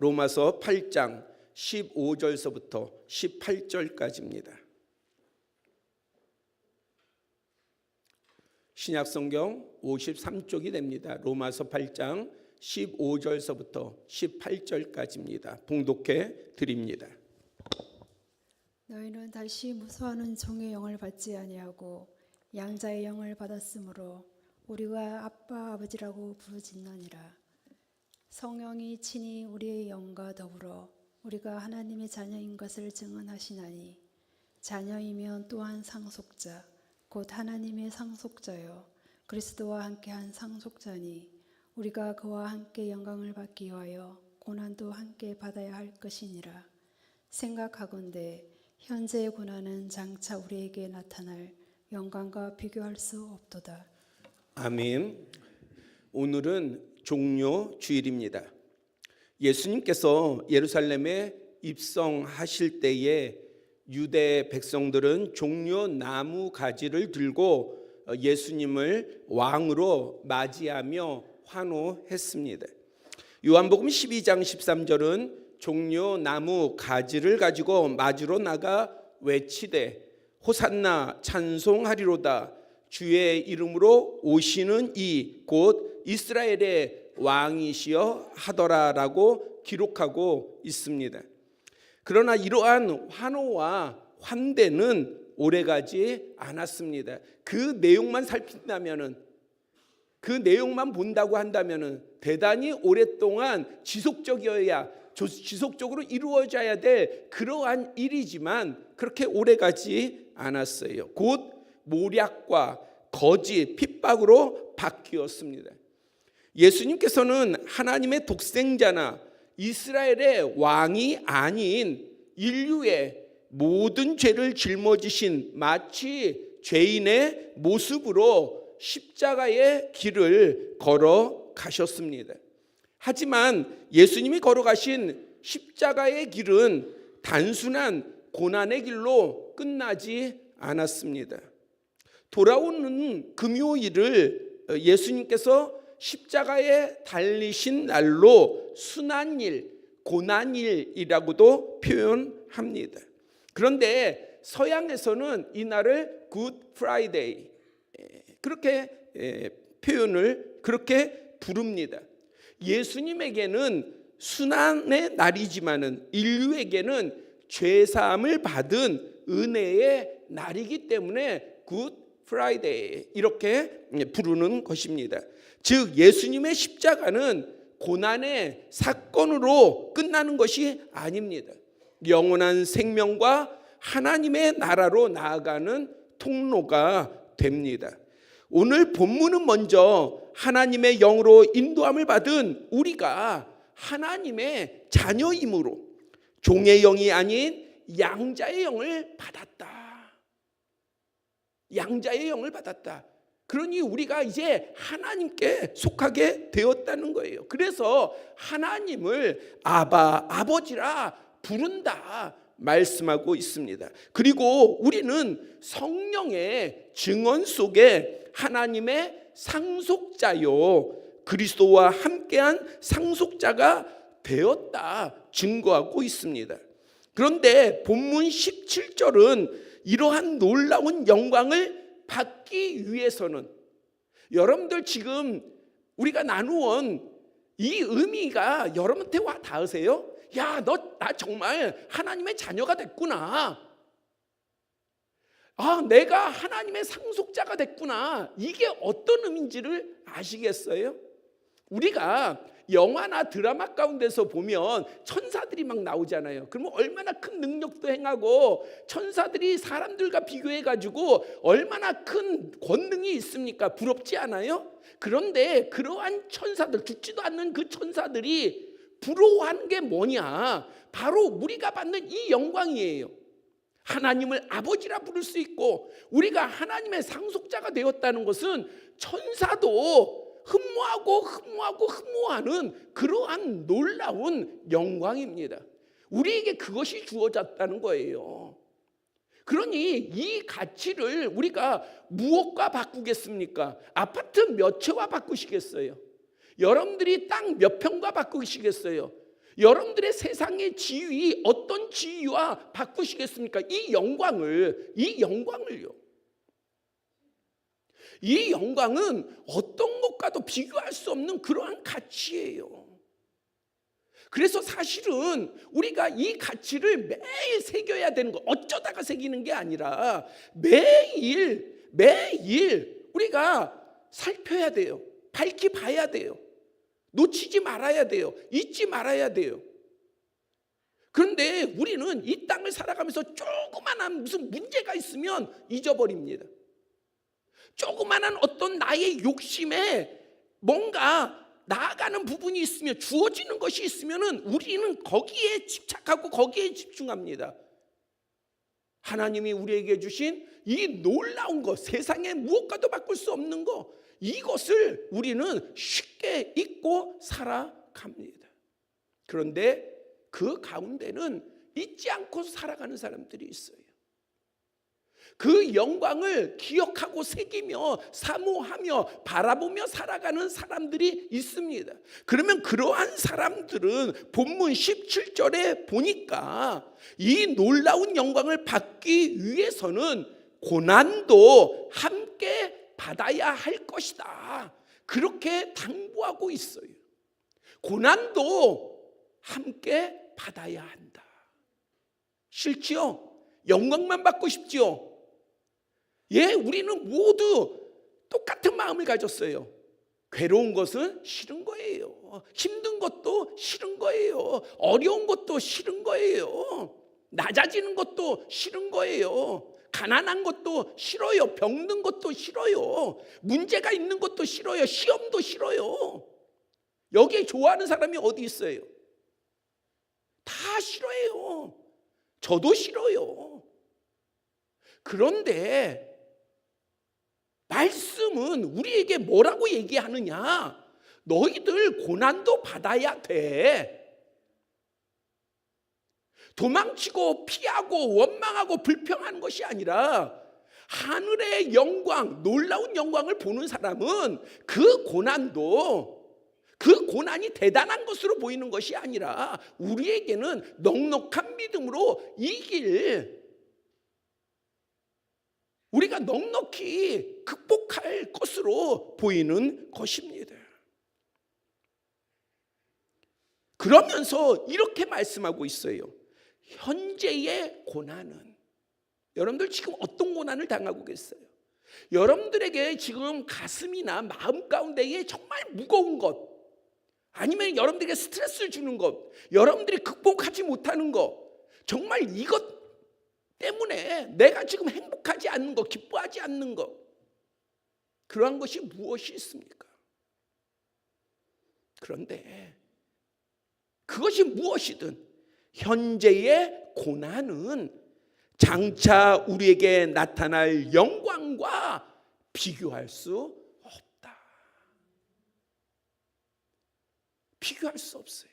로마서 8장 15절서부터 18절까지입니다. 신약성경 53쪽이 됩니다. 로마서 8장 15절서부터 18절까지입니다. 봉독해 드립니다. 너희는 다시 무수하는 종의 영을 받지 아니하고 양자의 영을 받았으므로 우리가 아빠 아버지라고 부르짖느니라. 성령이 친히 우리의 영과 더불어 우리가 하나님의 자녀인 것을 증언하시나니 자녀이면 또한 상속자 곧 하나님의 상속자요 그리스도와 함께한 상속자니 우리가 그와 함께 영광을 받기 위하여 고난도 함께 받아야 할 것이니라. 생각하건대 현재의 고난은 장차 우리에게 나타날 영광과 비교할 수 없도다. 아멘. 오늘은 종료 주일입니다. 예수님께서 예루살렘에 입성하실 때에 유대 백성들은 종려 나무 가지를 들고 예수님을 왕으로 맞이하며 환호했습니다. 요한복음 12장 13절은 종려 나무 가지를 가지고 마주로 나가 외치되 호산나 찬송하리로다 주의 이름으로 오시는 이 곧 이스라엘의 왕이시여 하더라라고 기록하고 있습니다. 그러나 이러한 환호와 환대는 오래가지 않았습니다. 그 내용만 살핀다면은, 그 내용만 본다고 한다면은 대단히 오랫동안 지속적으로 이루어져야 될 그러한 일이지만 그렇게 오래가지 않았어요. 곧 모략과 거짓, 핍박으로 바뀌었습니다. 예수님께서는 하나님의 독생자나 이스라엘의 왕이 아닌 인류의 모든 죄를 짊어지신 마치 죄인의 모습으로 십자가의 길을 걸어가셨습니다. 하지만 예수님이 걸어가신 십자가의 길은 단순한 고난의 길로 끝나지 않았습니다. 돌아오는 금요일을 예수님께서 십자가에 달리신 날로 순환일, 고난일이라고도 표현합니다. 그런데 서양에서는 이 날을 굿 프라이데이 그렇게 표현을 그렇게 부릅니다. 예수님에게는 순환의 날이지만은 인류에게는 죄 사함을 받은 은혜의 날이기 때문에 굿 프라이데이 이렇게 부르는 것입니다. 즉 예수님의 십자가는 고난의 사건으로 끝나는 것이 아닙니다. 영원한 생명과 하나님의 나라로 나아가는 통로가 됩니다. 오늘 본문은 먼저 하나님의 영으로 인도함을 받은 우리가 하나님의 자녀이므로 종의 영이 아닌 양자의 영을 받았다. 양자의 영을 받았다. 그러니 우리가 이제 하나님께 속하게 되었다는 거예요. 그래서 하나님을 아바, 아버지라 부른다 말씀하고 있습니다. 그리고 우리는 성령의 증언 속에 하나님의 상속자요 그리스도와 함께한 상속자가 되었다 증거하고 있습니다. 그런데 본문 17절은 이러한 놀라운 영광을 받기 위해서는 여러분들 지금 우리가 나누온 이 의미가 여러분한테 와 닿으세요? 야, 나 정말 하나님의 자녀가 됐구나. 아, 내가 하나님의 상속자가 됐구나. 이게 어떤 의미인지를 아시겠어요? 우리가 영화나 드라마 가운데서 보면 천사들이 막 나오잖아요. 그러면 얼마나 큰 능력도 행하고 천사들이 사람들과 비교해가지고 얼마나 큰 권능이 있습니까? 부럽지 않아요? 그런데 그러한 천사들, 죽지도 않는 그 천사들이 부러워하는 게 뭐냐? 바로 우리가 받는 이 영광이에요. 하나님을 아버지라 부를 수 있고 우리가 하나님의 상속자가 되었다는 것은 천사도 흠모하는 그러한 놀라운 영광입니다. 우리에게 그것이 주어졌다는 거예요. 그러니 이 가치를 우리가 무엇과 바꾸겠습니까? 아파트 몇 채와 바꾸시겠어요? 여러분들이 땅 몇 평과 바꾸시겠어요? 여러분들의 세상의 지위, 어떤 지위와 바꾸시겠습니까? 이 영광을요. 이 영광은 어떤 것과도 비교할 수 없는 그러한 가치예요. 그래서 사실은 우리가 이 가치를 매일 새겨야 되는 거, 어쩌다가 새기는 게 아니라 매일 우리가 살펴야 돼요. 밝히 봐야 돼요. 놓치지 말아야 돼요. 잊지 말아야 돼요. 그런데 우리는 이 땅을 살아가면서 조그만한 무슨 문제가 있으면 잊어버립니다. 조그만한 어떤 나의 욕심에 뭔가 나아가는 부분이 있으면, 주어지는 것이 있으면 우리는 거기에 집착하고 거기에 집중합니다. 하나님이 우리에게 주신 이 놀라운 것, 세상에 무엇과도 바꿀 수 없는 것, 이것을 우리는 쉽게 잊고 살아갑니다. 그런데 그 가운데는 잊지 않고 살아가는 사람들이 있어요. 그 영광을 기억하고 새기며 사모하며 바라보며 살아가는 사람들이 있습니다. 그러면 그러한 사람들은 본문 17절에 보니까 이 놀라운 영광을 받기 위해서는 고난도 함께 받아야 할 것이다. 그렇게 당부하고 있어요. 고난도 함께 받아야 한다. 싫지요? 영광만 받고 싶지요? 예, 우리는 모두 똑같은 마음을 가졌어요. 괴로운 것은 싫은 거예요. 힘든 것도 싫은 거예요. 어려운 것도 싫은 거예요. 낮아지는 것도 싫은 거예요. 가난한 것도 싫어요. 병든 것도 싫어요. 문제가 있는 것도 싫어요. 시험도 싫어요. 여기에 좋아하는 사람이 어디 있어요? 다 싫어해요. 저도 싫어요. 그런데 말씀은 우리에게 뭐라고 얘기하느냐? 너희들 고난도 받아야 돼. 도망치고 피하고 원망하고 불평하는 것이 아니라 하늘의 영광, 놀라운 영광을 보는 사람은 그 고난이 대단한 것으로 보이는 것이 아니라 우리에게는 넉넉한 믿음으로 우리가 넉넉히 극복할 것으로 보이는 것입니다. 그러면서 이렇게 말씀하고 있어요. 현재의 고난은, 여러분들 지금 어떤 고난을 당하고 계세요? 여러분들에게 지금 가슴이나 마음 가운데에 정말 무거운 것, 아니면 여러분들에게 스트레스를 주는 것, 여러분들이 극복하지 못하는 것, 정말 이것 때문에 내가 지금 행복하지 않는 것, 기뻐하지 않는 것, 그러한 것이 무엇이 있습니까? 그런데 그것이 무엇이든 현재의 고난은 장차 우리에게 나타날 영광과 비교할 수 없다. 비교할 수 없어요.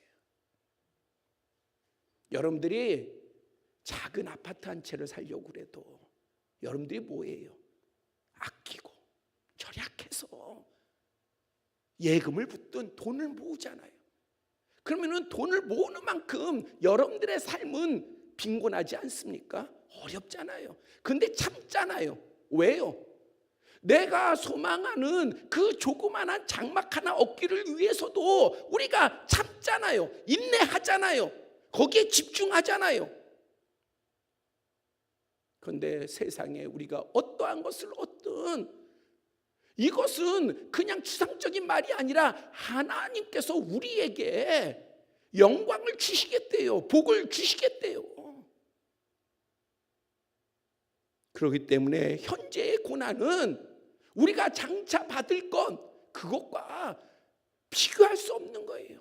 여러분들이 작은 아파트 한 채를 살려고 그래도 여러분들이 뭐예요? 아끼고 절약해서 예금을 붓든 돈을 모으잖아요. 그러면은 돈을 모으는 만큼 여러분들의 삶은 빈곤하지 않습니까? 어렵잖아요. 근데 참잖아요. 왜요? 내가 소망하는 그 조그마한 장막 하나 얻기를 위해서도 우리가 참잖아요. 인내하잖아요. 거기에 집중하잖아요. 그런데 세상에 우리가 어떠한 것을 얻든 이것은 그냥 추상적인 말이 아니라 하나님께서 우리에게 영광을 주시겠대요. 복을 주시겠대요. 그렇기 때문에 현재의 고난은 우리가 장차 받을 것, 그것과 비교할 수 없는 거예요.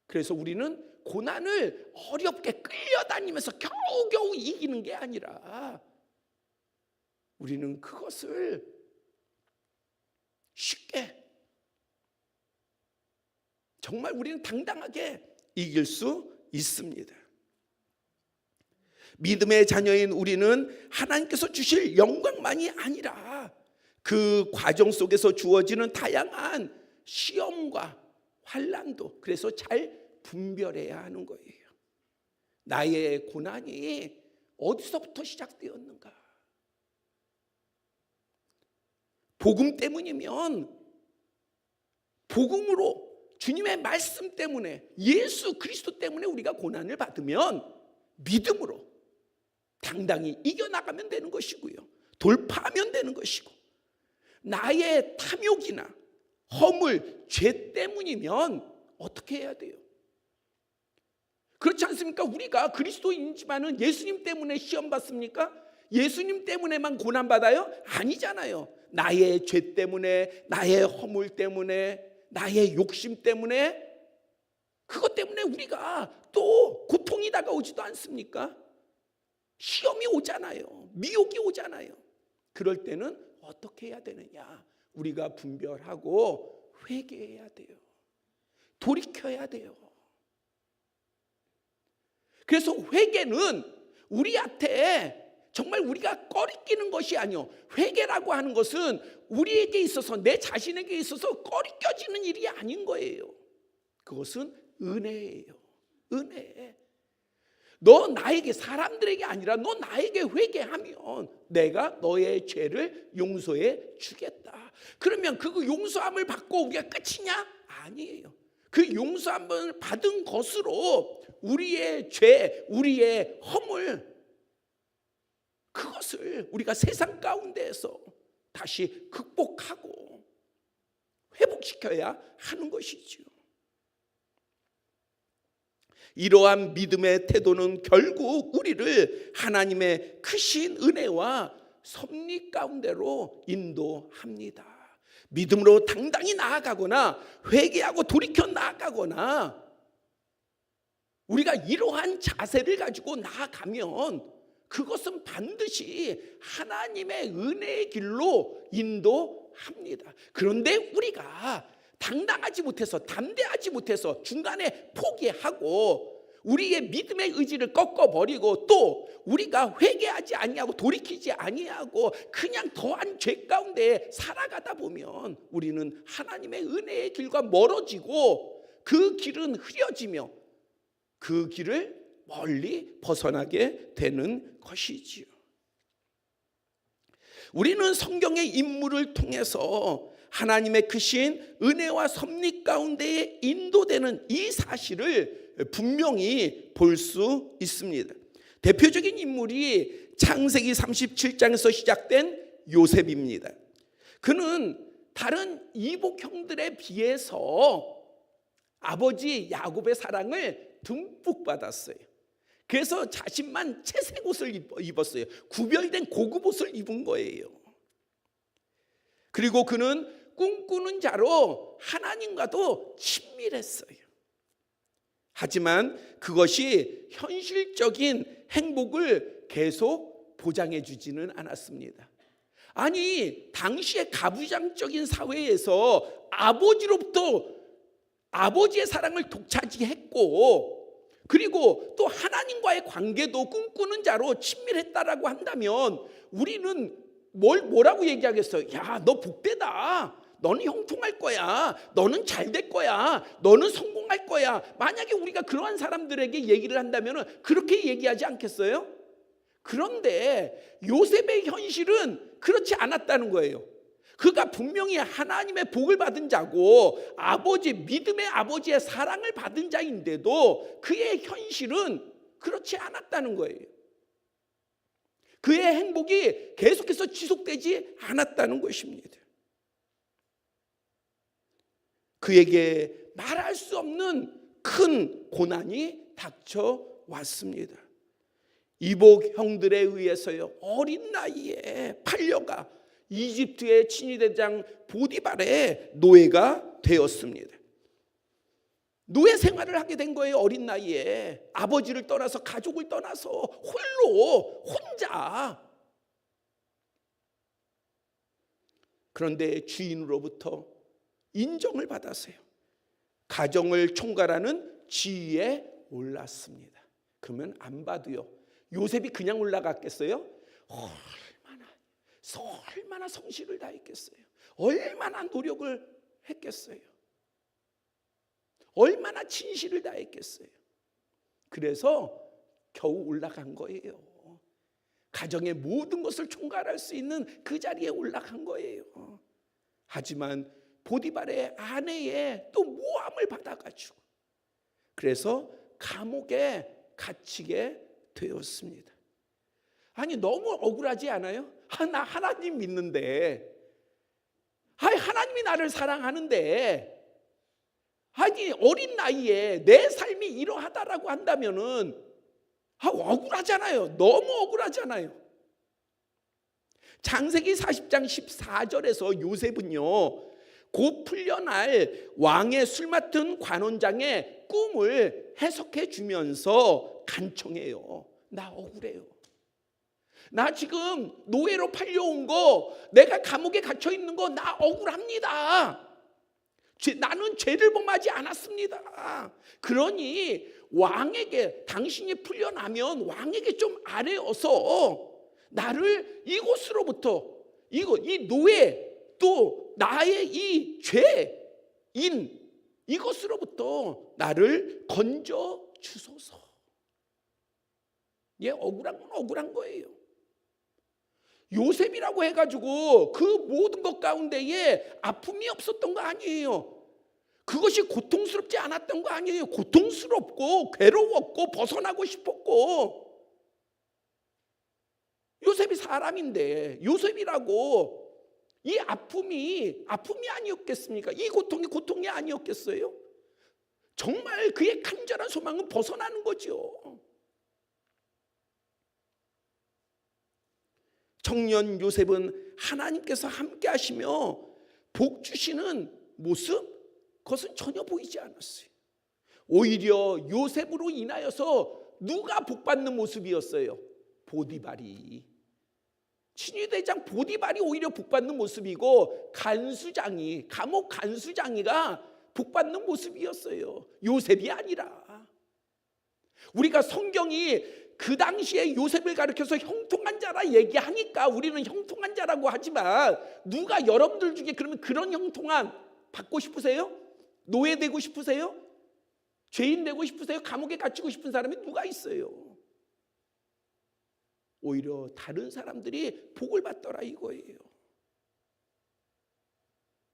그래서 우리는 고난을 어렵게 끌려다니면서 겨우겨우 이기는 게 아니라 우리는 그것을 쉽게, 정말 우리는 당당하게 이길 수 있습니다. 믿음의 자녀인 우리는 하나님께서 주실 영광만이 아니라 그 과정 속에서 주어지는 다양한 시험과 환난도 그래서 잘 분별해야 하는 거예요. 나의 고난이 어디서부터 시작되었는가? 복음 때문이면, 복음으로 주님의 말씀 때문에, 예수 그리스도 때문에 우리가 고난을 받으면 믿음으로 당당히 이겨나가면 되는 것이고요, 돌파하면 되는 것이고, 나의 탐욕이나 허물, 죄 때문이면 어떻게 해야 돼요? 그렇지 않습니까? 우리가 그리스도인이지만은 예수님 때문에 시험 받습니까? 예수님 때문에만 고난 받아요? 아니잖아요. 나의 죄 때문에, 나의 허물 때문에, 나의 욕심 때문에, 그것 때문에 우리가 또 고통이 다가오지도 않습니까? 시험이 오잖아요. 미혹이 오잖아요. 그럴 때는 어떻게 해야 되느냐? 우리가 분별하고 회개해야 돼요. 돌이켜야 돼요. 그래서 회개는 우리한테 정말 우리가 꺼리끼는 것이 아니요, 회개라고 하는 것은 우리에게 있어서, 내 자신에게 있어서 꺼리껴지는 일이 아닌 거예요. 그것은 은혜예요. 은혜. 너 나에게, 사람들에게 아니라 너 나에게 회개하면 내가 너의 죄를 용서해 주겠다. 그러면 그 용서함을 받고 우리가 끝이냐? 아니에요. 그 용서함을 받은 것으로 우리의 죄, 우리의 허물, 그것을 우리가 세상 가운데에서 다시 극복하고 회복시켜야 하는 것이지요. 이러한 믿음의 태도는 결국 우리를 하나님의 크신 은혜와 섭리 가운데로 인도합니다. 믿음으로 당당히 나아가거나 회개하고 돌이켜 나아가거나, 우리가 이러한 자세를 가지고 나아가면 그것은 반드시 하나님의 은혜의 길로 인도합니다. 그런데 우리가 당당하지 못해서, 담대하지 못해서 중간에 포기하고 우리의 믿음의 의지를 꺾어버리고, 또 우리가 회개하지 아니하고 돌이키지 아니하고 그냥 더한 죄 가운데 살아가다 보면 우리는 하나님의 은혜의 길과 멀어지고, 그 길은 흐려지며 그 길을 멀리 벗어나게 되는 것이지요. 우리는 성경의 인물을 통해서 하나님의 크신 은혜와 섭리 가운데에 인도되는 이 사실을 분명히 볼 수 있습니다. 대표적인 인물이 창세기 37장에서 시작된 요셉입니다. 그는 다른 이복 형들에 비해서 아버지 야곱의 사랑을 듬뿍 받았어요. 그래서 자신만 채색 옷을 입었어요. 구별된 고급 옷을 입은 거예요. 그리고 그는 꿈꾸는 자로 하나님과도 친밀했어요. 하지만 그것이 현실적인 행복을 계속 보장해 주지는 않았습니다. 아니, 당시의 가부장적인 사회에서 아버지로부터 아버지의 사랑을 독차지했고, 그리고 또 하나님과의 관계도 꿈꾸는 자로 친밀했다라고 한다면 우리는 뭐라고 얘기하겠어요? 야, 너 복되다. 너는 형통할 거야. 너는 잘 될 거야. 너는 성공할 거야. 만약에 우리가 그러한 사람들에게 얘기를 한다면 그렇게 얘기하지 않겠어요? 그런데 요셉의 현실은 그렇지 않았다는 거예요. 그가 분명히 하나님의 복을 받은 자고 믿음의 아버지의 사랑을 받은 자인데도 그의 현실은 그렇지 않았다는 거예요. 그의 행복이 계속해서 지속되지 않았다는 것입니다. 그에게 말할 수 없는 큰 고난이 닥쳐왔습니다. 이복 형들에 의해서요, 어린 나이에 팔려가 이집트의 친위대장 보디발의 노예가 되었습니다. 노예 생활을 하게 된 거예요. 어린 나이에 아버지를 떠나서, 가족을 떠나서 혼자. 그런데 주인으로부터 인정을 받았어요. 가정을 총괄하는 지위에 올랐습니다. 그러면 안 봐도요, 요셉이 그냥 올라갔겠어요? 얼마나 성실을 다했겠어요? 얼마나 노력을 했겠어요? 얼마나 진실을 다했겠어요. 그래서 겨우 올라간 거예요. 가정의 모든 것을 총괄할 수 있는 그 자리에 올라간 거예요. 하지만 보디발의 아내의 또 모함을 받아가지고 그래서 감옥에 갇히게 되었습니다. 아니 너무 억울하지 않아요? 나 하나님 믿는데, 하나님이 나를 사랑하는데, 아니 어린 나이에 내 삶이 이러하다라고 한다면은 억울하잖아요. 너무 억울하잖아요. 창세기 40장 14절에서 요셉은요, 곧 풀려날 왕의 술 맡은 관원장의 꿈을 해석해 주면서 간청해요. 나 억울해요. 나 지금 노예로 팔려온 거, 내가 감옥에 갇혀 있는 거 나 억울합니다. 나는 죄를 범하지 않았습니다. 그러니 왕에게, 당신이 풀려나면 왕에게 좀 아뢰어서 나를 이곳으로부터, 이 노예, 또 나의 이 죄인, 이것으로부터 나를 건져 주소서. 예, 억울한 건 억울한 거예요. 요셉이라고 해가지고 그 모든 것 가운데에 아픔이 없었던 거 아니에요. 그것이 고통스럽지 않았던 거 아니에요. 고통스럽고 괴로웠고 벗어나고 싶었고. 요셉이 사람인데 요셉이라고 이 아픔이 아니었겠습니까? 이 고통이 아니었겠어요? 정말 그의 간절한 소망은 벗어나는 거죠. 청년 요셉은 하나님께서 함께 하시며 복 주시는 모습, 그것은 전혀 보이지 않았어요. 오히려 요셉으로 인하여서 누가 복받는 모습이었어요? 보디발이. 친위대장 보디발이 오히려 복받는 모습이고, 감옥 간수장이가 복받는 모습이었어요. 요셉이 아니라. 우리가 성경이 그 당시에 요셉을 가리켜서 형통한 자라 얘기하니까 우리는 형통한 자라고 하지만, 누가 여러분들 중에 그러면 그런 형통함 받고 싶으세요? 노예되고 싶으세요? 죄인 되고 싶으세요? 감옥에 갇히고 싶은 사람이 누가 있어요? 오히려 다른 사람들이 복을 받더라 이거예요.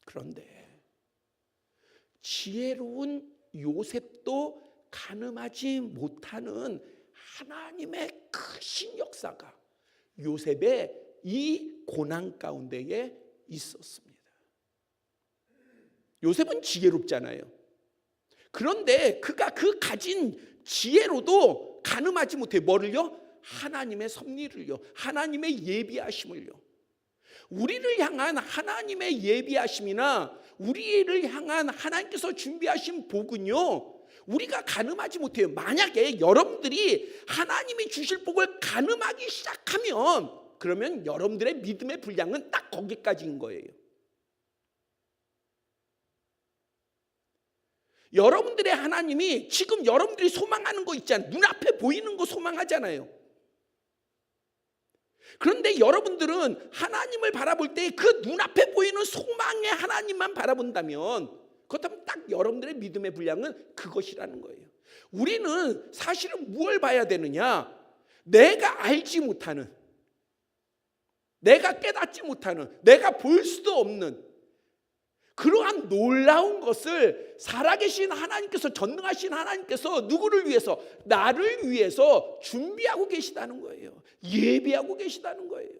그런데 지혜로운 요셉도 가늠하지 못하는 하나님의 크신 역사가 요셉의 이 고난 가운데에 있었습니다. 요셉은 지혜롭잖아요. 그런데 그가 그 가진 지혜로도 가늠하지 못해. 뭐를요? 하나님의 섭리를요. 하나님의 예비하심을요. 우리를 향한 하나님의 예비하심이나 우리를 향한 하나님께서 준비하신 복은요, 우리가 가늠하지 못해요. 만약에 여러분들이 하나님이 주실 복을 가늠하기 시작하면, 그러면 여러분들의 믿음의 분량은 딱 거기까지인 거예요. 여러분들의 하나님이 지금 여러분들이 소망하는 거 있잖아요. 눈앞에 보이는 거 소망하잖아요. 그런데 여러분들은 하나님을 바라볼 때 그 눈앞에 보이는 소망의 하나님만 바라본다면, 그렇다면 딱 여러분들의 믿음의 분량은 그것이라는 거예요. 우리는 사실은 무엇을 봐야 되느냐? 내가 알지 못하는, 내가 깨닫지 못하는, 내가 볼 수도 없는 그러한 놀라운 것을 살아계신 하나님께서, 전능하신 하나님께서 누구를 위해서? 나를 위해서 준비하고 계시다는 거예요. 예비하고 계시다는 거예요.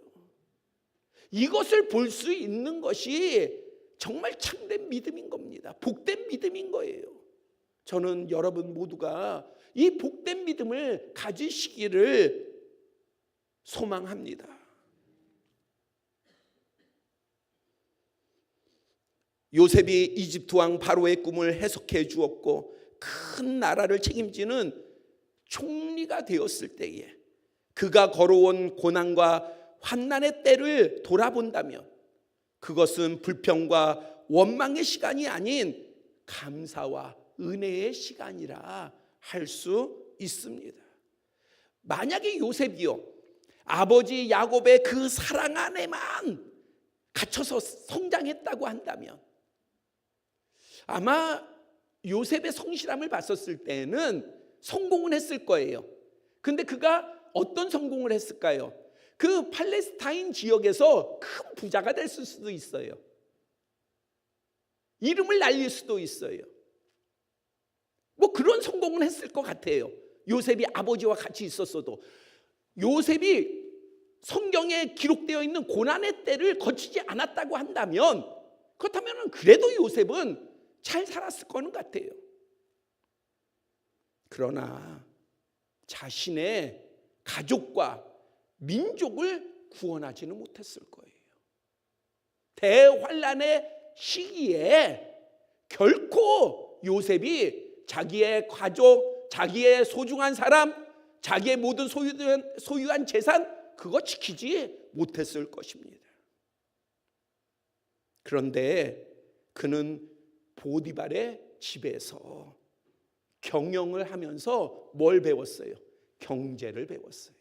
이것을 볼 수 있는 것이 정말 참된 믿음인 겁니다. 복된 믿음인 거예요. 저는 여러분 모두가 이 복된 믿음을 가지시기를 소망합니다. 요셉이 이집트 왕 바로의 꿈을 해석해 주었고 큰 나라를 책임지는 총리가 되었을 때에 그가 걸어온 고난과 환난의 때를 돌아본다면 그것은 불평과 원망의 시간이 아닌 감사와 은혜의 시간이라 할 수 있습니다. 만약에 요셉이요, 아버지 야곱의 그 사랑 안에만 갇혀서 성장했다고 한다면 아마 요셉의 성실함을 봤었을 때는 성공은 했을 거예요. 근데 그가 어떤 성공을 했을까요? 그 팔레스타인 지역에서 큰 부자가 됐을 수도 있어요. 이름을 날릴 수도 있어요. 뭐 그런 성공은 했을 것 같아요. 요셉이 아버지와 같이 있었어도. 요셉이 성경에 기록되어 있는 고난의 때를 거치지 않았다고 한다면, 그렇다면 그래도 요셉은 잘 살았을 거는 같아요. 그러나 자신의 가족과 민족을 구원하지는 못했을 거예요. 대환란의 시기에 결코 요셉이 자기의 가족, 자기의 소중한 사람, 자기의 모든 소유한 재산, 그거 지키지 못했을 것입니다. 그런데 그는 보디발의 집에서 경영을 하면서 뭘 배웠어요? 경제를 배웠어요.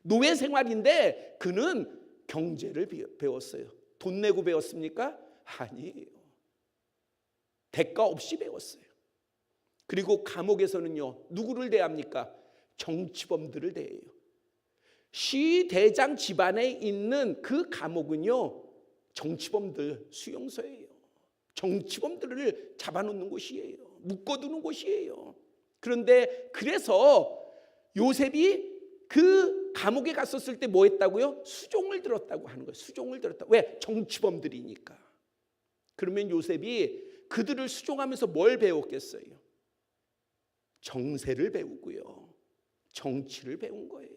노예 생활인데 그는 경제를 배웠어요. 돈 내고 배웠습니까? 아니에요. 대가 없이 배웠어요. 그리고 감옥에서는요, 누구를 대합니까? 정치범들을 대해요. 시대장 집안에 있는 그 감옥은요, 정치범들 수용소예요. 정치범들을 잡아놓는 곳이에요. 묶어두는 곳이에요. 그런데 그래서 요셉이 그 감옥에 갔었을 때 뭐 했다고요? 수종을 들었다고 하는 거예요. 수종을 들었다. 왜? 정치범들이니까. 그러면 요셉이 그들을 수종하면서 뭘 배웠겠어요? 정세를 배우고요, 정치를 배운 거예요.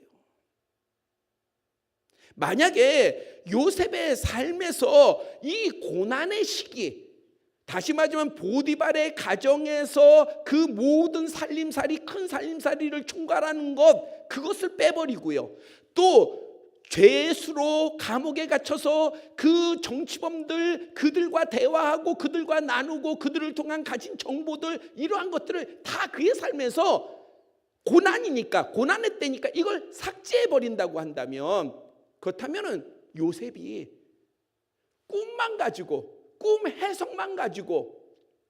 만약에 요셉의 삶에서 이 고난의 시기, 다시 말하자면 보디발의 가정에서 그 모든 살림살이, 큰 살림살이를 총괄하는 것, 그것을 빼버리고요, 또 죄의 수로 감옥에 갇혀서 그 정치범들, 그들과 대화하고 그들과 나누고 그들을 통한 가진 정보들, 이러한 것들을 다 그의 삶에서 고난이니까, 고난의 때니까 이걸 삭제해버린다고 한다면, 그렇다면 요셉이 꿈만 가지고, 꿈 해석만 가지고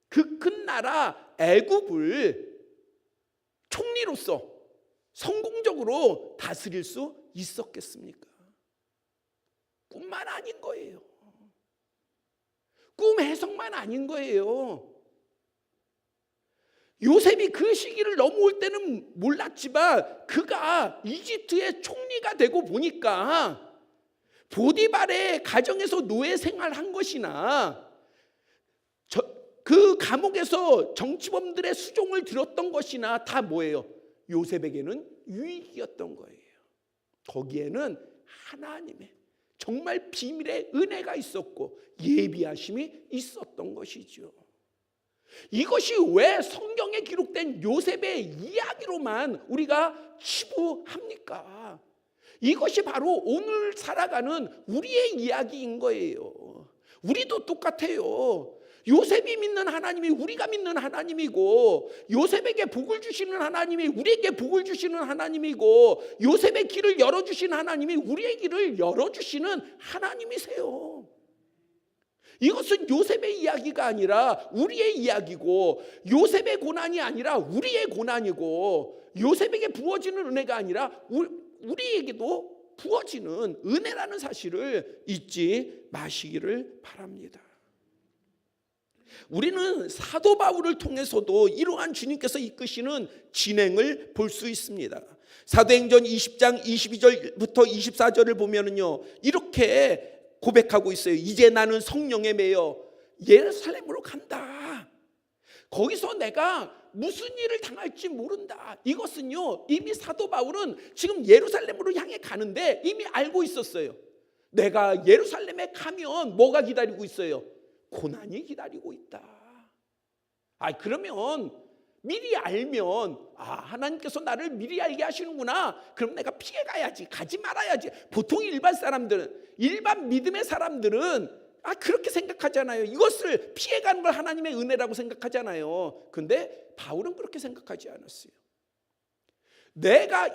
그 큰 나라 애굽을 총리로서 성공적으로 다스릴 수 있었겠습니까? 꿈만 아닌 거예요. 꿈 해석만 아닌 거예요. 요셉이 그 시기를 넘어올 때는 몰랐지만 그가 이집트의 총리가 되고 보니까 보디발의 가정에서 노예 생활한 것이나 그 감옥에서 정치범들의 수종을 들었던 것이나 다 뭐예요? 요셉에게는 유익이었던 거예요. 거기에는 하나님의 정말 비밀의 은혜가 있었고 예비하심이 있었던 것이죠. 이것이 왜 성경에 기록된 요셉의 이야기로만 우리가 치부합니까? 이것이 바로 오늘 살아가는 우리의 이야기인 거예요. 우리도 똑같아요. 요셉이 믿는 하나님이 우리가 믿는 하나님이고, 요셉에게 복을 주시는 하나님이 우리에게 복을 주시는 하나님이고, 요셉의 길을 열어주신 하나님이 우리의 길을 열어주시는 하나님이세요. 이것은 요셉의 이야기가 아니라 우리의 이야기고, 요셉의 고난이 아니라 우리의 고난이고, 요셉에게 부어지는 은혜가 아니라 우리에게도 부어지는 은혜라는 사실을 잊지 마시기를 바랍니다. 우리는 사도 바울을 통해서도 이러한 주님께서 이끄시는 진행을 볼 수 있습니다. 사도행전 20장 22절부터 24절을 보면은요, 이렇게 고백하고 있어요. 이제 나는 성령에 매여 예루살렘으로 간다. 거기서 내가 무슨 일을 당할지 모른다. 이것은요, 이미 사도 바울은 지금 예루살렘으로 향해 가는데 이미 알고 있었어요. 내가 예루살렘에 가면 뭐가 기다리고 있어요? 고난이 기다리고 있다. 그러면 미리 알면, 하나님께서 나를 미리 알게 하시는구나. 그럼 내가 피해 가야지, 가지 말아야지. 보통 일반 사람들은, 일반 믿음의 사람들은 그렇게 생각하잖아요. 이것을 피해가는 걸 하나님의 은혜라고 생각하잖아요. 근데 바울은 그렇게 생각하지 않았어요. 내가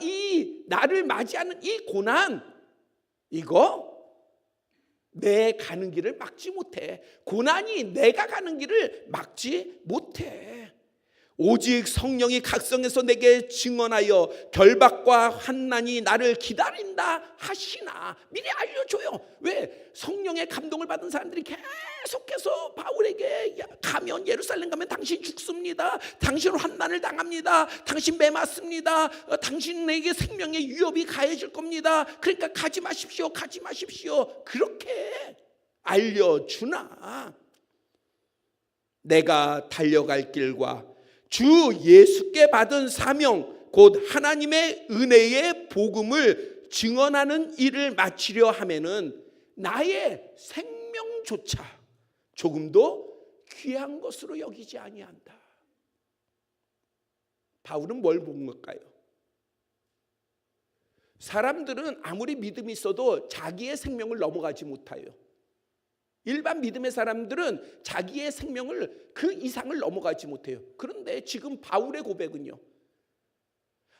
나를 맞이하는 이 고난, 이거 내 가는 길을 막지 못해. 고난이 내가 가는 길을 막지 못해. 오직 성령이 각성해서 내게 증언하여 결박과 환난이 나를 기다린다 하시나. 미리 알려줘요. 왜? 성령의 감동을 받은 사람들이 계속해서 바울에게 가면, 예루살렘 가면 당신 죽습니다, 당신은 환난을 당합니다, 당신 매 맞습니다, 당신에게 생명의 위협이 가해질 겁니다, 그러니까 가지 마십시오, 가지 마십시오, 그렇게 알려주나. 내가 달려갈 길과 주 예수께 받은 사명, 곧 하나님의 은혜의 복음을 증언하는 일을 마치려 하면은 나의 생명조차 조금도 귀한 것으로 여기지 아니한다. 바울은 뭘 본 걸까요? 사람들은 아무리 믿음이 있어도 자기의 생명을 넘어가지 못해요. 일반 믿음의 사람들은 자기의 생명을 그 이상을 넘어가지 못해요. 그런데 지금 바울의 고백은요,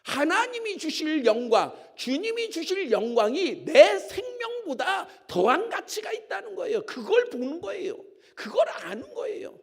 하나님이 주실 영광, 주님이 주실 영광이 내 생명보다 더한 가치가 있다는 거예요. 그걸 보는 거예요. 그걸 아는 거예요.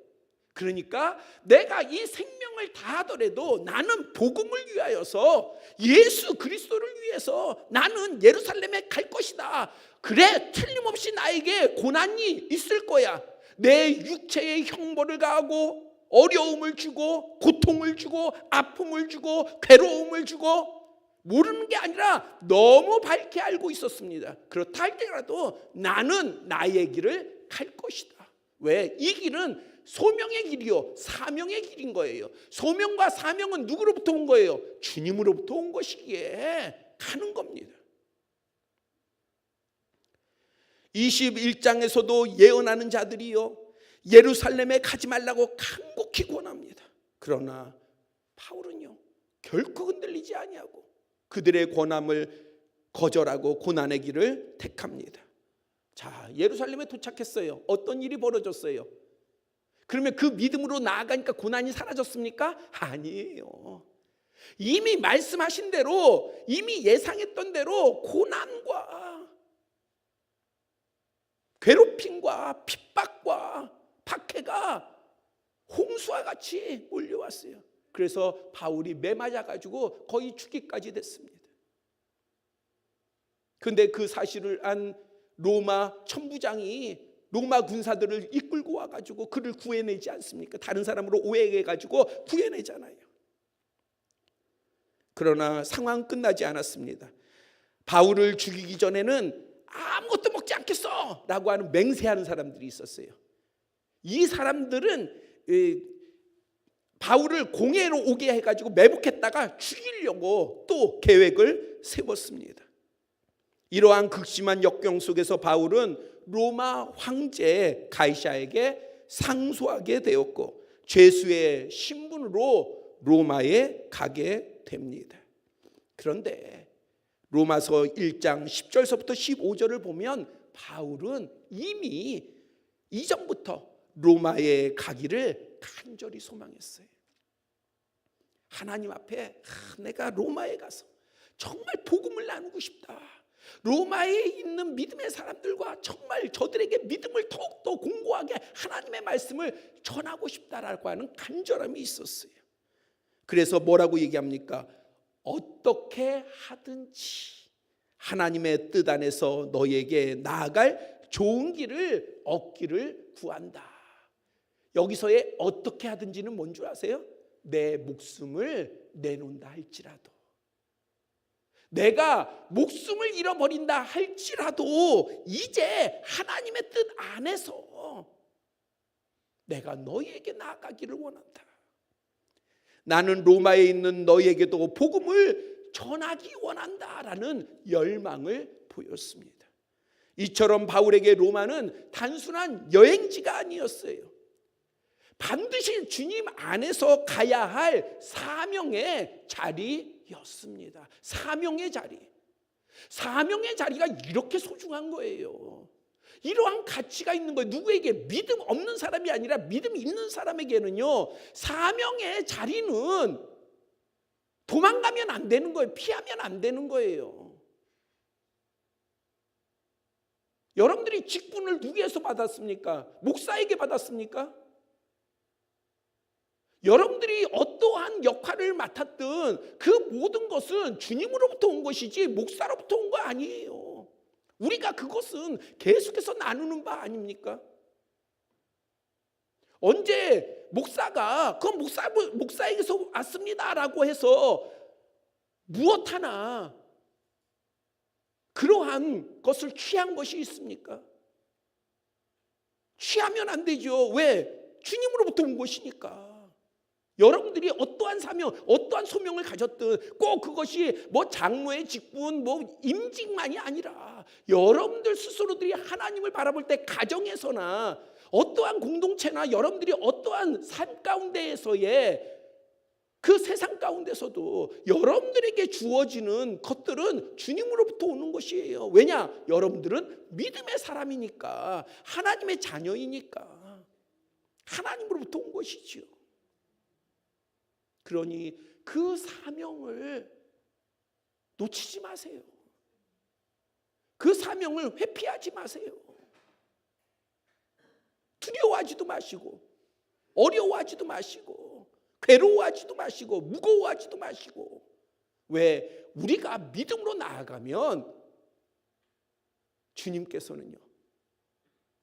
그러니까 내가 이 생명을 다하더라도 나는 복음을 위하여서, 예수 그리스도를 위해서 나는 예루살렘에 갈 것이다. 그래, 틀림없이 나에게 고난이 있을 거야. 내 육체의 형벌을 가하고 어려움을 주고 고통을 주고 아픔을 주고 괴로움을 주고, 모르는 게 아니라 너무 밝게 알고 있었습니다. 그렇다 할때라도 나는 나의 길을 갈 것이다. 왜? 이 길은 소명의 길이요, 사명의 길인 거예요. 소명과 사명은 누구로부터 온 거예요? 주님으로부터 온 것이기에 가는 겁니다. 21장에서도 예언하는 자들이요, 예루살렘에 가지 말라고 간곡히 권합니다. 그러나 바울은요, 결코 흔들리지 아니하고 그들의 권함을 거절하고 고난의 길을 택합니다. 자, 예루살렘에 도착했어요. 어떤 일이 벌어졌어요? 그러면 그 믿음으로 나아가니까 고난이 사라졌습니까? 아니에요. 이미 말씀하신 대로, 이미 예상했던 대로 고난과 괴롭힘과 핍박과 박해가 홍수와 같이 몰려왔어요. 그래서 바울이 매맞아가지고 거의 죽기까지 됐습니다. 그런데 그 사실을 안 로마 천부장이 로마 군사들을 이끌고 와가지고 그를 구해내지 않습니까? 다른 사람으로 오해해가지고 구해내잖아요. 그러나 상황은 끝나지 않았습니다. 바울을 죽이기 전에는 아무것도 먹지 않겠어 라고 하는 맹세하는 사람들이 있었어요. 이 사람들은 바울을 공회로 오게 해가지고 매복했다가 죽이려고 또 계획을 세웠습니다. 이러한 극심한 역경 속에서 바울은 로마 황제 가이사에게 상소하게 되었고 죄수의 신분으로 로마에 가게 됩니다. 그런데 로마서 1장 10절서부터 15절을 보면 바울은 이미 이전부터 로마에 가기를 간절히 소망했어요. 하나님 앞에 내가 로마에 가서 정말 복음을 나누고 싶다. 로마에 있는 믿음의 사람들과 정말 저들에게 믿음을 더욱더 공고하게 하나님의 말씀을 전하고 싶다라고 하는 간절함이 있었어요. 그래서 뭐라고 얘기합니까? 어떻게 하든지 하나님의 뜻 안에서 너에게 나아갈 좋은 길을 얻기를 구한다. 여기서의 어떻게 하든지는 뭔 줄 아세요? 내 목숨을 내놓는다 할지라도, 내가 목숨을 잃어버린다 할지라도 이제 하나님의 뜻 안에서 내가 너희에게 나아가기를 원한다. 나는 로마에 있는 너희에게도 복음을 전하기 원한다라는 열망을 보였습니다. 이처럼 바울에게 로마는 단순한 여행지가 아니었어요. 반드시 주님 안에서 가야 할 사명의 자리였습니다. 사명의 자리. 사명의 자리가 이렇게 소중한 거예요. 이러한 가치가 있는 거예요. 누구에게? 믿음 없는 사람이 아니라 믿음 있는 사람에게는요, 사명의 자리는 도망가면 안 되는 거예요. 피하면 안 되는 거예요. 여러분들이 직분을 누구에서 받았습니까? 목사에게 받았습니까? 여러분들이 어떠한 역할을 맡았든 그 모든 것은 주님으로부터 온 것이지 목사로부터 온 거 아니에요. 우리가 그것은 계속해서 나누는 바 아닙니까? 언제 목사가 그 목사에게서 왔습니다라고 해서 무엇 하나 그러한 것을 취한 것이 있습니까? 취하면 안 되죠. 왜? 주님으로부터 온 것이니까. 여러분들이 어떠한 사명, 어떠한 소명을 가졌든 꼭 그것이 뭐 장로의 직분, 뭐 임직만이 아니라 여러분들 스스로들이 하나님을 바라볼 때 가정에서나 어떠한 공동체나 여러분들이 어떠한 삶 가운데에서의 그 세상 가운데서도 여러분들에게 주어지는 것들은 주님으로부터 오는 것이에요. 왜냐? 여러분들은 믿음의 사람이니까, 하나님의 자녀이니까 하나님으로부터 온 것이지요. 그러니 그 사명을 놓치지 마세요. 그 사명을 회피하지 마세요. 두려워하지도 마시고 어려워하지도 마시고 괴로워하지도 마시고 무거워하지도 마시고. 왜? 우리가 믿음으로 나아가면 주님께서는요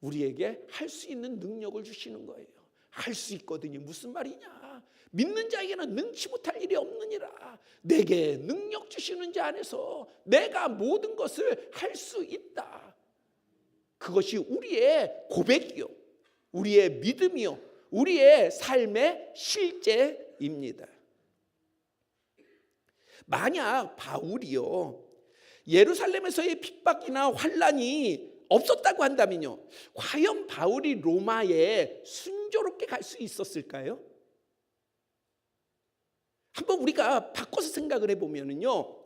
우리에게 할 수 있는 능력을 주시는 거예요. 할 수 있거든요. 무슨 말이냐? 믿는 자에게는 능치 못할 일이 없느니라. 내게 능력 주시는 자 안에서 내가 모든 것을 할 수 있다. 그것이 우리의 고백이요, 우리의 믿음이요, 우리의 삶의 실제입니다. 만약 바울이요 예루살렘에서의 핍박이나 환난이 없었다고 한다면요, 과연 바울이 로마에 순조롭게 갈 수 있었을까요? 한번 우리가 바꿔서 생각을 해보면요,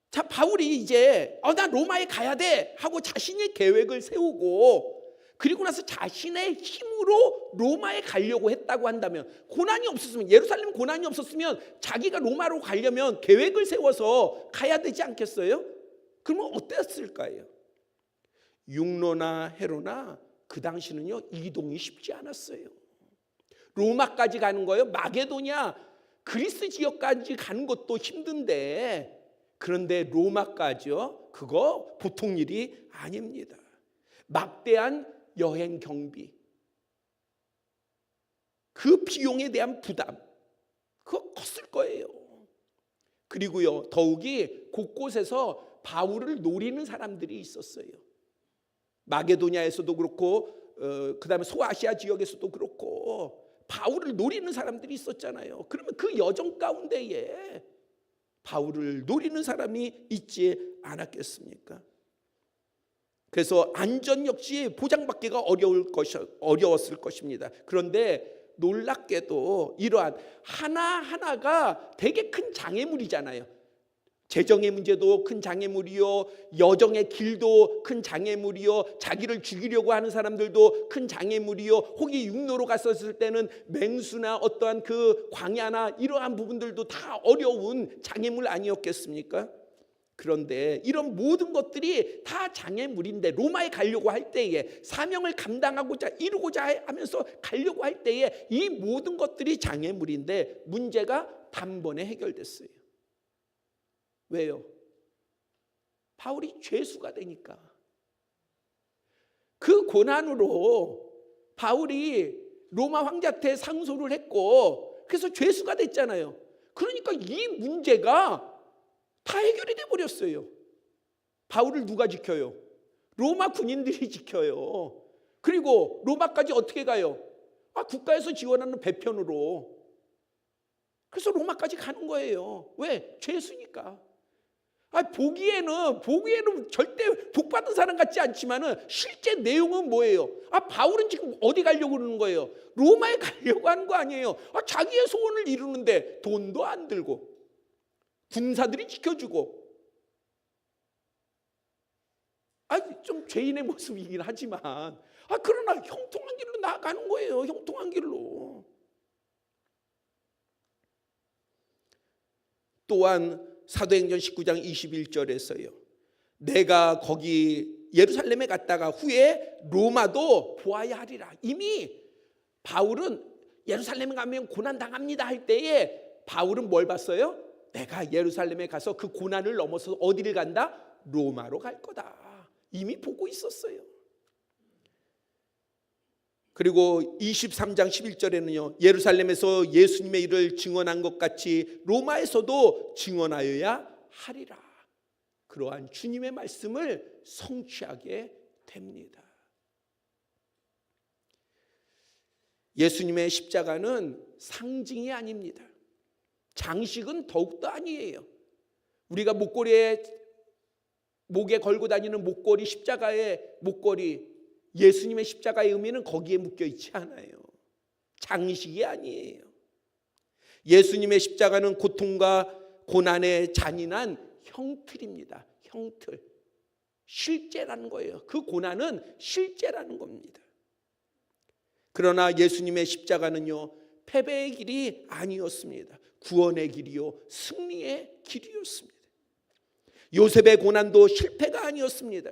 자, 바울이 이제 나 로마에 가야 돼 하고 자신의 계획을 세우고 그리고 나서 자신의 힘으로 로마에 가려고 했다고 한다면, 고난이 없었으면, 예루살렘 고난이 없었으면 자기가 로마로 가려면 계획을 세워서 가야 되지 않겠어요? 그러면 어땠을까요? 육로나 해로나 그 당시는요 이동이 쉽지 않았어요. 로마까지 가는 거예요. 마게도냐 그리스 지역까지 가는 것도 힘든데, 그런데 로마까지요, 그거 보통 일이 아닙니다. 막대한 여행 경비, 그 비용에 대한 부담, 그거 컸을 거예요. 그리고요 더욱이 곳곳에서 바울을 노리는 사람들이 있었어요. 마게도냐에서도 그렇고 그 다음에 소아시아 지역에서도 그렇고 바울을 노리는 사람들이 있었잖아요. 그러면 그 여정 가운데에 바울을 노리는 사람이 있지 않았겠습니까? 그래서 안전 역시 보장받기가 어려웠을 것입니다. 그런데 놀랍게도 이러한 하나하나가 되게 큰 장애물이잖아요. 재정의 문제도 큰 장애물이요, 여정의 길도 큰 장애물이요, 자기를 죽이려고 하는 사람들도 큰 장애물이요, 혹이 육로로 갔었을 때는 맹수나 어떠한 그 광야나 이러한 부분들도 다 어려운 장애물 아니었겠습니까? 그런데 이런 모든 것들이 다 장애물인데 로마에 가려고 할 때에, 사명을 감당하고자 이루고자 하면서 가려고 할 때에 이 모든 것들이 장애물인데 문제가 단번에 해결됐어요. 왜요? 바울이 죄수가 되니까. 그 고난으로 바울이 로마 황제한테 상소를 했고 그래서 죄수가 됐잖아요. 그러니까 이 문제가 다 해결이 돼버렸어요. 바울을 누가 지켜요? 로마 군인들이 지켜요. 그리고 로마까지 어떻게 가요? 국가에서 지원하는 배편으로. 그래서 로마까지 가는 거예요. 왜? 죄수니까. 보기에는 절대 복받은 사람 같지 않지만은 실제 내용은 뭐예요? 바울은 지금 어디 가려고 그러는 거예요? 로마에 가려고 하는 거 아니에요. 자기의 소원을 이루는데 돈도 안 들고 군사들이 지켜주고, 좀 죄인의 모습이긴 하지만 그러나 형통한 길로 나아가는 거예요. 형통한 길로. 또한 사도행전 19장 21절에서요, 내가 거기 예루살렘에 갔다가 후에 로마도 보아야 하리라. 이미 바울은 예루살렘에 가면 고난 당합니다 할 때에 바울은 뭘 봤어요? 내가 예루살렘에 가서 그 고난을 넘어서 어디를 간다? 로마로 갈 거다. 이미 보고 있었어요. 그리고 23장 11절에는요, 예루살렘에서 예수님의 일을 증언한 것 같이 로마에서도 증언하여야 하리라. 그러한 주님의 말씀을 성취하게 됩니다. 예수님의 십자가는 상징이 아닙니다. 장식은 더욱더 아니에요. 우리가 목에 걸고 다니는 목걸이, 십자가의 목걸이, 예수님의 십자가의 의미는 거기에 묶여 있지 않아요. 장식이 아니에요. 예수님의 십자가는 고통과 고난의 잔인한 형틀입니다. 형틀. 실제라는 거예요. 그 고난은 실제라는 겁니다. 그러나 예수님의 십자가는요, 패배의 길이 아니었습니다. 구원의 길이요, 승리의 길이었습니다. 요셉의 고난도 실패가 아니었습니다.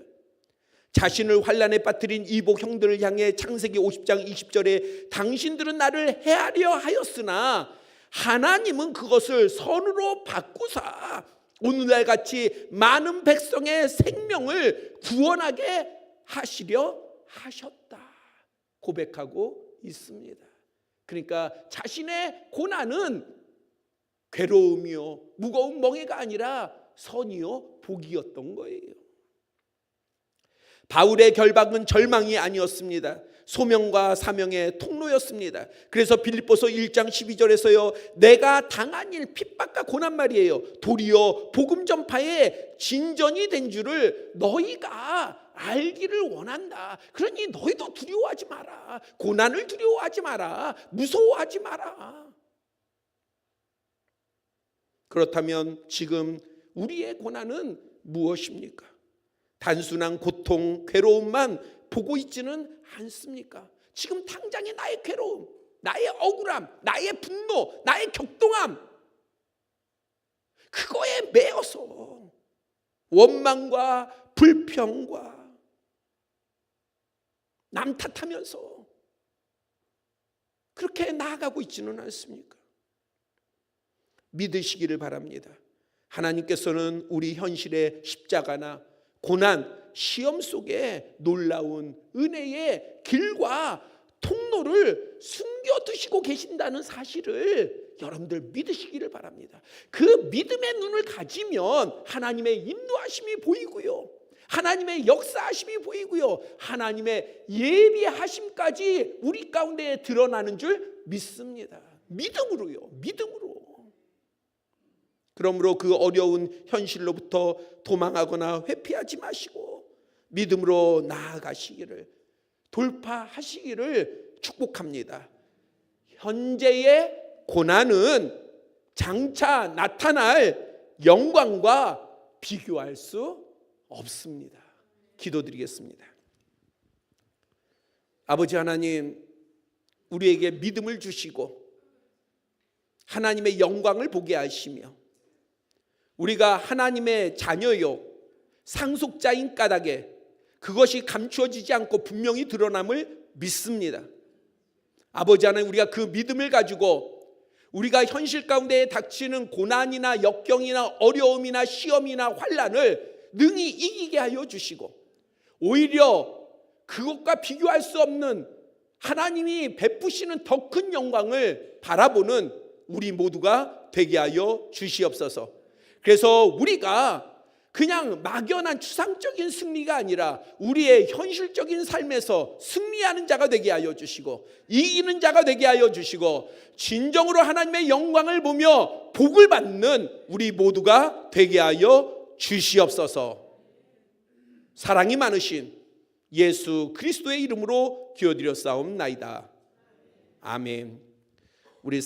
자신을 환난에 빠뜨린 이복 형들을 향해 창세기 50장 20절에 당신들은 나를 해하려 하였으나 하나님은 그것을 선으로 바꾸사 오늘날 같이 많은 백성의 생명을 구원하게 하시려 하셨다 고백하고 있습니다. 그러니까 자신의 고난은 괴로움이요, 무거운 멍해가 아니라 선이요, 복이었던 거예요. 바울의 결박은 절망이 아니었습니다. 소명과 사명의 통로였습니다. 그래서 빌립보서 1장 12절에서요, 내가 당한 일 핍박과 고난 말이에요, 도리어 복음 전파에 진전이 된 줄을 너희가 알기를 원한다. 그러니 너희도 두려워하지 마라. 고난을 두려워하지 마라. 무서워하지 마라. 그렇다면 지금 우리의 고난은 무엇입니까? 단순한 고통, 괴로움만 보고 있지는 않습니까? 지금 당장의 나의 괴로움, 나의 억울함, 나의 분노, 나의 격동함, 그거에 매여서 원망과 불평과 남 탓하면서 그렇게 나아가고 있지는 않습니까? 믿으시기를 바랍니다. 하나님께서는 우리 현실의 십자가나 고난, 시험 속에 놀라운 은혜의 길과 통로를 숨겨두시고 계신다는 사실을 여러분들 믿으시기를 바랍니다. 그 믿음의 눈을 가지면 하나님의 인도하심이 보이고요, 하나님의 역사하심이 보이고요, 하나님의 예비하심까지 우리 가운데 드러나는 줄 믿습니다. 믿음으로요, 믿음으로. 그러므로 그 어려운 현실로부터 도망하거나 회피하지 마시고 믿음으로 나아가시기를, 돌파하시기를 축복합니다. 현재의 고난은 장차 나타날 영광과 비교할 수 없습니다. 기도드리겠습니다. 아버지 하나님, 우리에게 믿음을 주시고 하나님의 영광을 보게 하시며 우리가 하나님의 자녀요, 상속자인 까닭에 그것이 감추어지지 않고 분명히 드러남을 믿습니다. 아버지 하나님, 우리가 그 믿음을 가지고 우리가 현실 가운데 닥치는 고난이나 역경이나 어려움이나 시험이나 환난을 능히 이기게 하여 주시고, 오히려 그것과 비교할 수 없는 하나님이 베푸시는 더 큰 영광을 바라보는 우리 모두가 되게 하여 주시옵소서. 그래서 우리가 그냥 막연한 추상적인 승리가 아니라 우리의 현실적인 삶에서 승리하는 자가 되게 하여 주시고 이기는 자가 되게 하여 주시고 진정으로 하나님의 영광을 보며 복을 받는 우리 모두가 되게 하여 주시옵소서. 사랑이 많으신 예수 그리스도의 이름으로 기도드렸사옵나이다. 아멘. 우리